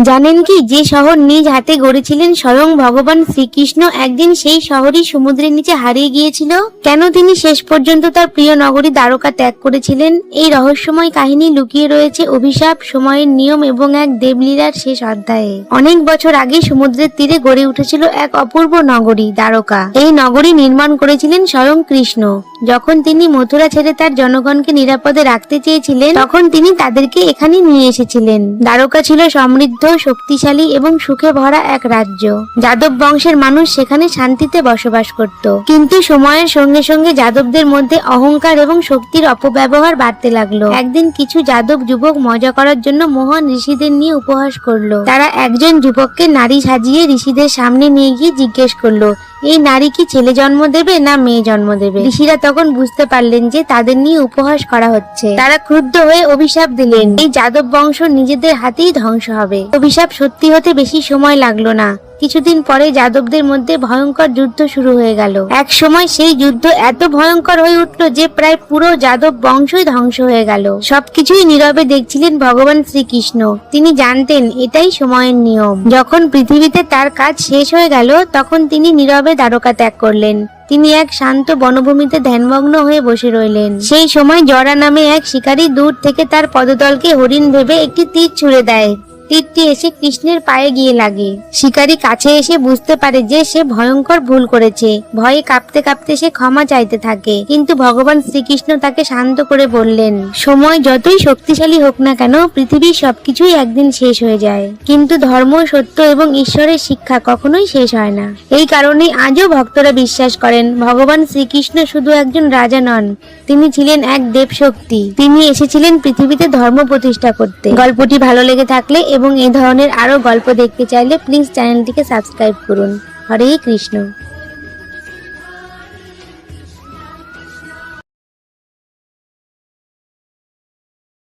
জানেন কি, যে শহর নিজ হাতে গড়েছিলেন স্বয়ং ভগবান শ্রীকৃষ্ণ, একদিন সেই শহরই সমুদ্রের নিচে হারিয়ে গিয়েছিল। কেন তিনি শেষ পর্যন্ত তার প্রিয় নগরী দ্বারকা ত্যাগ করেছিলেন? এই রহস্যময় কাহিনী লুকিয়ে রয়েছে অভিশাপ, সময়ের নিয়ম এবং এক দেবলীলার শেষ অধ্যায়ে। অনেক বছর আগে সমুদ্রের তীরে গড়ে উঠেছিল এক অপূর্ব নগরী দ্বারকা। এই নগরী নির্মাণ করেছিলেন স্বয়ং কৃষ্ণ। যখন তিনি মথুরা ছেড়ে তার জনগণকে নিরাপদে রাখতে চেয়েছিলেন, তখন তিনি তাদেরকে এখানে নিয়ে এসেছিলেন। দ্বারকা ছিল সমৃদ্ধ, শক্তিশালী এবং সুখে ভরা এক রাজ্য। যাদব বংশের মানুষ সেখানে শান্তিতে বসবাস করত। কিন্তু সময়ের সঙ্গে সঙ্গে যাদবদের মধ্যে অহংকার এবং শক্তির অপব্যবহার বাড়তে লাগলো। একদিন কিছু যাদব যুবক মজা করার জন্য মহান ঋষিদের নিয়ে উপহাস করলো। তারা একজন যুবককে নারী সাজিয়ে ঋষিদের সামনে নিয়ে গিয়ে জিজ্ঞেস করলো, এই নারী কি ছেলে জন্ম দেবে না মেয়ে জন্ম দেবে? ঋষিরা তখন বুঝতে পারলেন যে তাদের নিয়ে উপহাস করা হচ্ছে। তারা ক্রুদ্ধ হয়ে অভিশাপ দিলেন, এই যাদব বংশ নিজেদের হাতেই ধ্বংস হবে। অভিশাপ সত্যি হতে বেশি সময় লাগলো না। কিছুদিন পরে যাদবদের মধ্যে ভয়ঙ্কর যুদ্ধ শুরু হয়ে গেল। এক সময় সেই যুদ্ধ এত ভয়ঙ্কর হয়ে উঠল যে প্রায় পুরো যাদব বংশই ধ্বংস হয়ে গেল। সবকিছুই নীরবে দেখছিলেন ভগবান শ্রীকৃষ্ণ। তিনি জানতেন এটাই সময়ের নিয়ম। যখন পৃথিবীতে তার কাজ শেষ হয়ে গেল, তখন তিনি নীরবে দ্বারকা ত্যাগ করলেন। তিনি এক শান্ত বনভূমিতে ধ্যানমগ্ন হয়ে বসে রইলেন। সেই সময় জরা নামে এক শিকারী দূর থেকে তার পদতলকে হরিণ ভেবে একটি তীর ছুঁড়ে দেয়। তীরটি এসে কৃষ্ণের পায়ে গিয়ে লাগে। শিকারী কাছে এসে বুঝতে পারে যে সে ভয়ঙ্কর ভুল করেছে। ভয়ে কাঁপতে কাঁপতে সে ক্ষমা চাইতে থাকে। কিন্তু ভগবান শ্রীকৃষ্ণ তাকে শান্ত করে বললেন, সময় যতই শক্তিশালী হোক না কেন, পৃথিবীর সবকিছুই একদিন শেষ হয়ে যায়। কিন্তু ধর্ম, সত্য এবং ঈশ্বরের শিক্ষা কখনোই শেষ হয় না। এই কারণেই আজও ভক্তরা বিশ্বাস করেন ভগবান শ্রীকৃষ্ণ শুধু একজন রাজা নন, তিনি ছিলেন এক দেবশক্তি। তিনি এসেছিলেন পৃথিবীতে ধর্ম প্রতিষ্ঠা করতে। গল্পটি ভালো লেগে থাকলে এবং এই ধরনের আরো গল্প দেখতে চাইলে প্লিজ চ্যানেলটিকে সাবস্ক্রাইব করুন। হরে কৃষ্ণ।